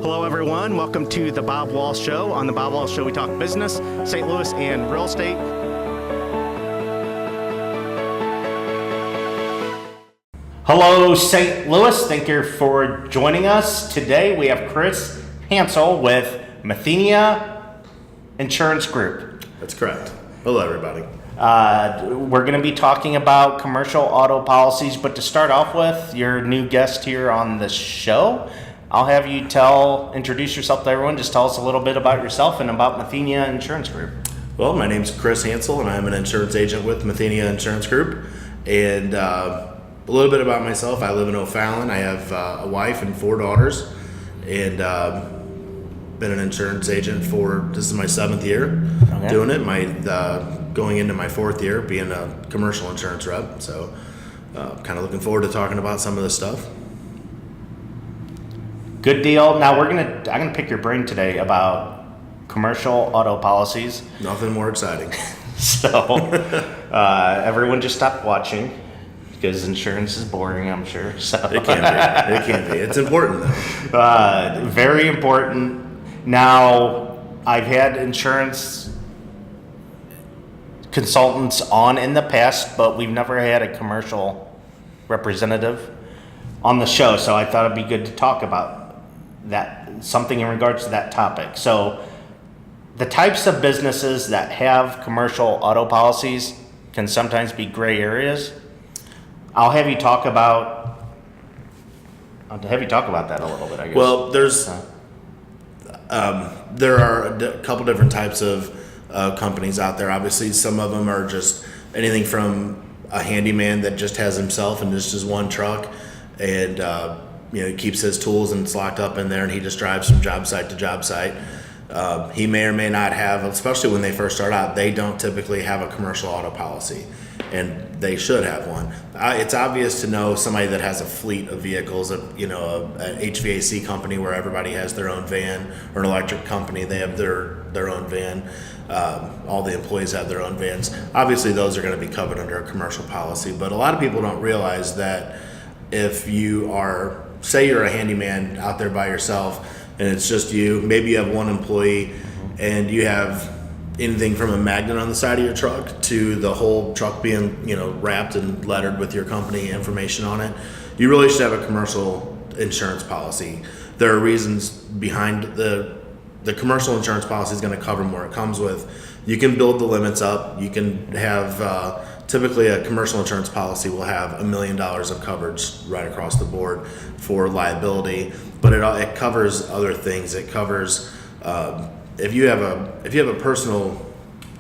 Hello, everyone. Welcome to the Bob Wahl Show. On the Bob Wahl Show, we talk business, St. Louis, and real estate. Hello, St. Louis. Thank you for joining us. Today, we have Chris Hansel with Mathenia Insurance Group. That's correct. Hello, everybody. We're going to be talking about commercial auto policies, but to start off with, your new guest here on the show, I'll have you introduce yourself to everyone. Just tell us a little bit about yourself and about Mathenia Insurance Group. Well, my name's Chris Hansel, and I'm an insurance agent with Mathenia Insurance Group. And a little bit about myself. I live in O'Fallon. I have a wife and 4 daughters, and been an insurance agent this is my 7th year doing it. Going into my 4th year being a commercial insurance rep. So kind of looking forward to talking about some of this stuff. Good deal. Now I'm gonna pick your brain today about commercial auto policies. Nothing more exciting. So everyone just stop watching because insurance is boring, I'm sure. So It can be. It's important though. Very important. Now I've had insurance consultants on in the past, but we've never had a commercial representative on the show. So I thought it'd be good to talk about something in regards to that topic. So the types of businesses that have commercial auto policies can sometimes be gray areas. I'll have you talk about that a little bit, I guess. Well, there are a couple different types of companies out there. Obviously, some of them are just anything from a handyman that just has himself and just his one truck, and he keeps his tools and it's locked up in there, and he just drives from job site to job site. He may or may not have, especially when they first start out, they don't typically have a commercial auto policy, and they should have one. It's obvious to know somebody that has a fleet of vehicles, an HVAC company where everybody has their own van, or an electric company, they have their own van. All the employees have their own vans. Obviously, those are going to be covered under a commercial policy, but a lot of people don't realize that if say you're a handyman out there by yourself, and it's just you, maybe you have one employee, and you have anything from a magnet on the side of your truck to the whole truck being, wrapped and lettered with your company information on it, you really should have a commercial insurance policy. There are reasons behind the commercial insurance policy is going to cover more. It comes with, you can build the limits up. You can have, typically a commercial insurance policy will have $1 million of coverage right across the board for liability, but it covers other things. It covers, if you have a personal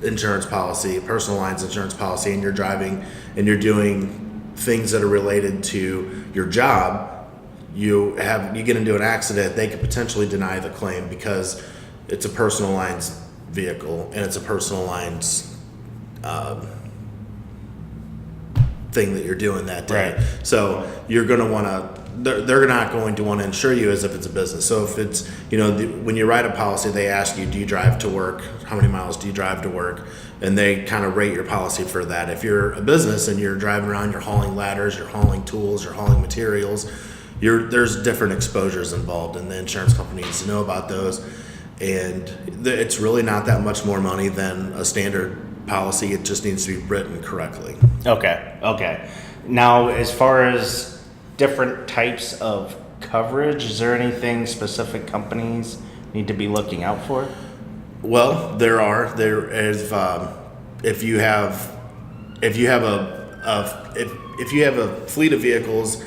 insurance policy, personal lines insurance policy, and you're driving and you're doing things that are related to your job, you get into an accident, they could potentially deny the claim because it's a personal lines vehicle and it's a personal lines thing that you're doing that day. Right. So you're going to want to, they're not going to want to insure you as if it's a business. So if it's, when you write a policy, they ask you, do you drive to work? How many miles do you drive to work? And they kind of rate your policy for that. If you're a business and you're driving around, you're hauling ladders, you're hauling tools, you're hauling materials, there's different exposures involved, and the insurance company needs to know about those. And it's really not that much more money than a standard policy. It just needs to be written correctly. Okay. Now, as far as different types of coverage, is there anything specific companies need to be looking out for? Well, there is. If you have a fleet of vehicles,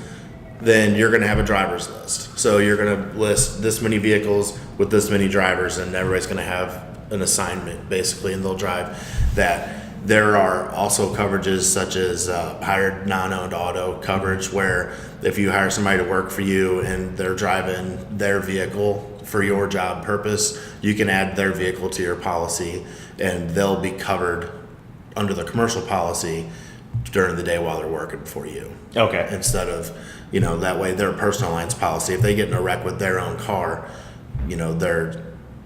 then you're going to have a driver's list. So you're going to list this many vehicles with this many drivers, and everybody's going to have an assignment basically, and they'll drive that. There are also coverages such as hired non-owned auto coverage, where if you hire somebody to work for you and they're driving their vehicle for your job purpose, you can add their vehicle to your policy, and they'll be covered under the commercial policy during the day while they're working for you. Okay. Instead of, that way their personal lines policy, if they get in a wreck with their own car, there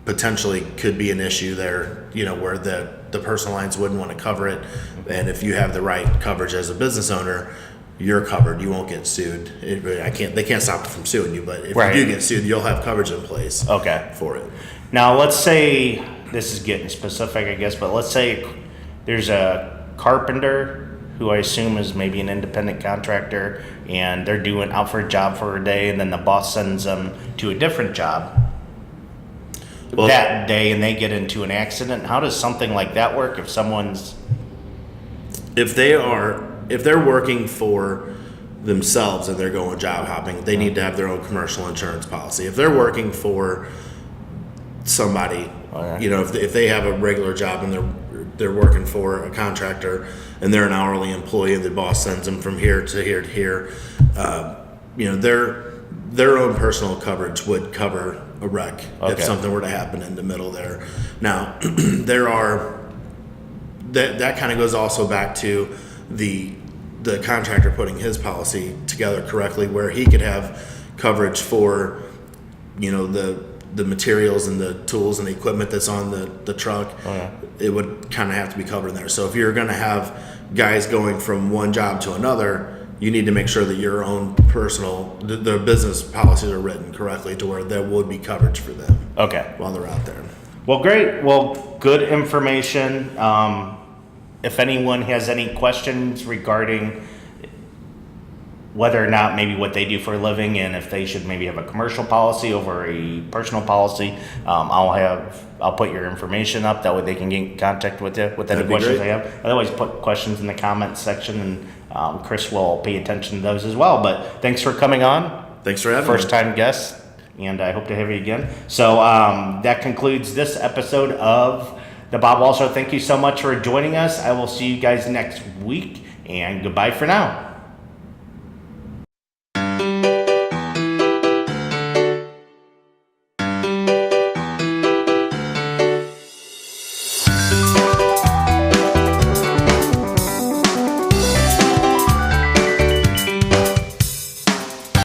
potentially could be an issue there, where the personal lines wouldn't want to cover it. And if you have the right coverage as a business owner, you're covered. You won't get sued. They can't stop you from suing you, but if Right. you do get sued, you'll have coverage in place Okay. for it. Now, let's say, this is getting specific, I guess, but let's say there's a carpenter who I assume is maybe an independent contractor, and they're doing out for a job for a day, and then the boss sends them to a different job Well, that day, and they get into an accident. How does something like that work if someone's... if they're working for themselves and they're going job hopping, they need to have their own commercial insurance policy. If they're working for somebody, Okay. if they have a regular job and they're working for a contractor and they're an hourly employee and the boss sends them from here to here to here, their own personal coverage would cover a wreck Okay. if something were to happen in the middle there. Now, that kind of goes also back to the contractor putting his policy together correctly, where he could have coverage for the materials and the tools and the equipment that's on the truck. Oh, yeah. It would kind of have to be covered in there. So if you're going to have guys going from one job to another, you need to make sure that your own personal the business policies are written correctly to where there would be coverage for them Okay. while they're out there. Well, great. Well, good information. If anyone has any questions regarding whether or not maybe what they do for a living and if they should maybe have a commercial policy over a personal policy, I'll put your information up. That way they can get in contact with you with any That'd be questions great. they have. Otherwise, put questions in the comments section, and Chris will pay attention to those as well. But thanks for coming on. Thanks for having First me. time guest, and I hope to have you again. So that concludes this episode of the Bob Wahl Show. Thank you so much for joining us. I will see you guys next week, and goodbye for now.